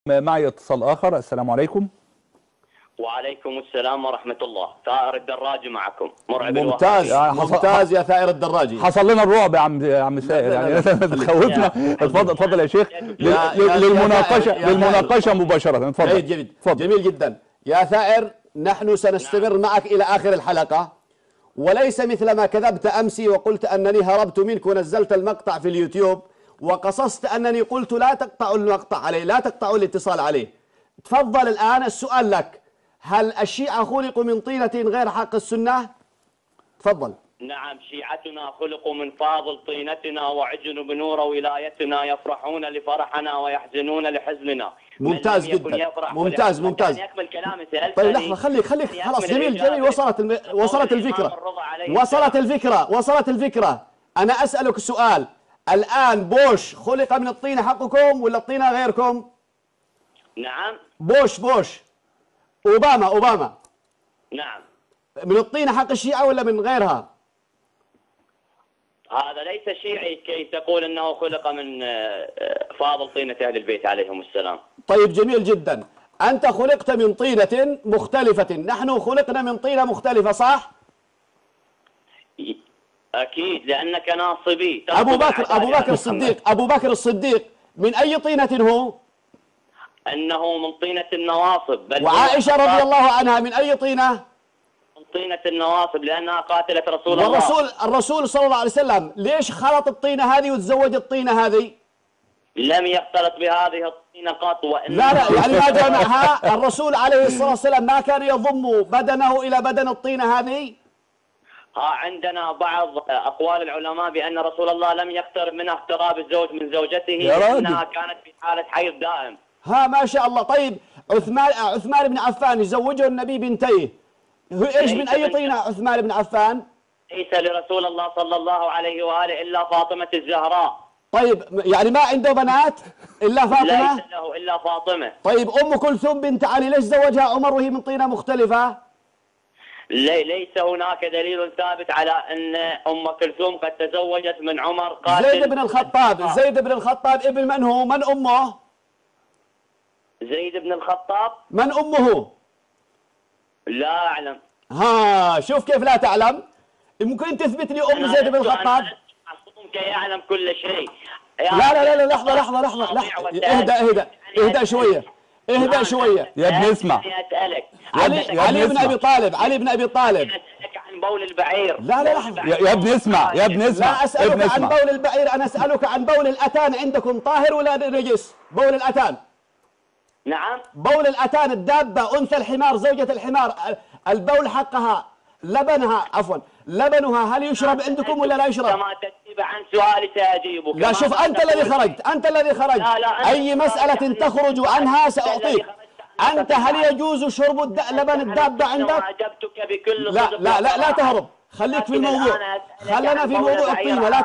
معي اتصال آخر. السلام عليكم. وعليكم السلام ورحمة الله. ثائر الدراجي معكم. مرعب ممتاز ممتاز يا ثائر الدراجي. حصل لنا الرعب يا عم ثائر، يعني تخوفنا. اتفضل يا شيخ للمناقشة مباشرة. اتفضل. جيد جميل جدا يا ثائر. نحن سنستمر معك إلى آخر الحلقة، وليس مثل ما كذبت أمسي وقلت أنني هربت منك ونزلت المقطع في اليوتيوب وقصصت أنني قلت لا تقطعوا المقطع عليه، لا تقطعوا الاتصال عليه. تفضل الآن السؤال لك. هل الشيعة خلقوا من طينة غير حق السنة؟ تفضل. نعم، شيعتنا خلقوا من فاضل طينتنا وعجن بنور ولايتنا، يفرحون لفرحنا ويحزنون لحزننا. ممتاز جدا. ممتاز. يكمل كلامي. سألتني. طيب لحظة، خليك خلاص. جميل وصلت الفكرة. أنا أسألك سؤال الآن. بوش خلق من الطينة حقكم ولا الطينة غيركم؟ نعم. بوش أوباما نعم. من الطينة حق الشيعة ولا من غيرها؟ هذا ليس شيعي كي تقول انه خلق من فاضل طينة اهل البيت عليهم السلام. طيب جميل جدا. انت خلقت من طينة مختلفة، نحن خلقنا من طينة مختلفة، صح؟ اكيد، لانك ناصبي. ابو بكر الصديق من اي طينة هو؟ انه من طينة النواصب. وعائشة رضي الله عنها من اي طينة؟ من طينة النواصب، لانها قاتلت رسول الله. الرسول صلى الله عليه وسلم ليش خلط الطينة هذه وتزوج الطينة هذه؟ لم يختلط بهذه الطينة قط. لا يعني ما جمعها. الرسول عليه الصلاة والسلام ما كان يضم بدنه إلى بدن الطينة هذه. عندنا بعض أقوال العلماء بأن رسول الله لم يقترب منها اقتراب الزوج من زوجته لأنها كانت في حالة حيض دائم. ما شاء الله. طيب عثمان بن عفان يزوجه النبي بنتيه، ايش من اي طينة عثمان بن عفان؟ ليس لرسول الله صلى الله عليه وآله إلا فاطمة الزهراء. طيب يعني ما عنده بنات إلا فاطمة؟ ليس له إلا فاطمة. طيب أم كلثوم بنت علي ليش زوجها عمر وهي من طينة مختلفة؟ ليس هناك دليل ثابت على أن أم كلثوم قد تزوجت من عمر قاتل. زيد بن الخطاب ابن من هو؟ من أمه؟ زيد بن الخطاب. من أمه؟ لا أعلم. شوف كيف لا تعلم؟ ممكن تثبت لي أم زيد بن الخطاب؟ أصدقك يعلم كل شيء. لا لحظة. اهدأ شوية. يا ابني اسمع. علي بن أبي طالب. أسألك عن بول البعير. لا لحظة. يا ابني اسمع. لا أسألك عن بول البعير، أنا أسألك عن بول الأتان. عندكم طاهر ولا نجس؟ بول الأتان. نعم. بول الأتان، الدابة أنثى الحمار زوجة الحمار، البول حقها لبنها هل يشرب عندكم ولا لا يشرب؟ كما تجيب عن سؤالي سأجيبك. لا شوف، أنت الذي خرجت. أي مسألة تخرج عنها سأعطيك. أنت هل يجوز شرب لبن الدابة عندك؟ لا تهرب. خليك في الموضوع. خلنا في موضوع الطينة. لا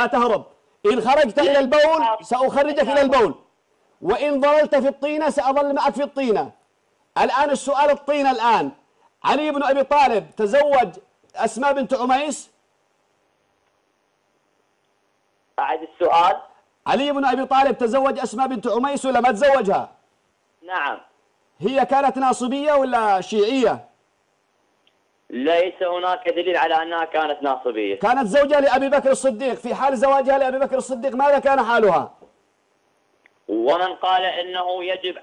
تهرب. إن خرجت إلى البول سأخرجك إلى البول، وإن ظللت في الطينة سأظل معك في الطينة. الآن السؤال الطينة الآن. علي بن أبي طالب تزوج أسماء بنت عميس؟ أعد السؤال. علي بن أبي طالب تزوج أسماء بنت عميس ولا ما تزوجها؟ نعم. هي كانت ناصبية ولا شيعية؟ ليس هناك دليل على أنها كانت ناصبية. كانت زوجة لأبي بكر الصديق. في حال زواجها لأبي بكر الصديق ماذا كان حالها؟ ومن قال إنه يجب،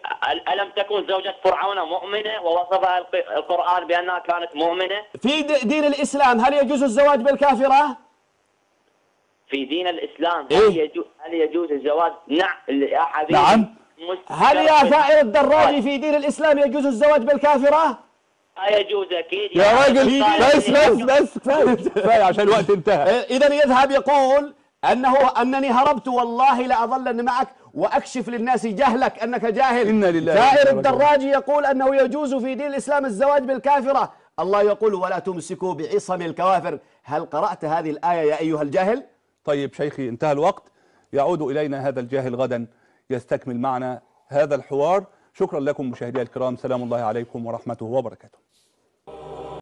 ألم تكن زوجة فرعون مؤمنة ووصفها القرآن بأنها كانت مؤمنة؟ في دين الإسلام هل يجوز الزواج بالكافرة؟ في دين الإسلام هل يجوز الزواج؟ نعم يا حبيبي. نعم. هل يا ثائر الدراجي في دين الإسلام يجوز الزواج بالكافرة؟ يجوز أكيد يا راجل. بس كفاية عشان الوقت انتهى. إذا يذهب يقول أنني هربت والله لأظلن معك وأكشف للناس جهلك أنك جاهل. إنا لله. ثائر الدراجي يقول أنه يجوز في دين الإسلام الزواج بالكافرة. الله يقول ولا تمسكوا بعصم الكوافر. هل قرأت هذه الآية يا أيها الجاهل؟ طيب شيخي، انتهى الوقت. يعود إلينا هذا الجاهل غدا يستكمل معنا هذا الحوار. شكرا لكم مشاهدي الكرام. سلام الله عليكم ورحمته وبركاته.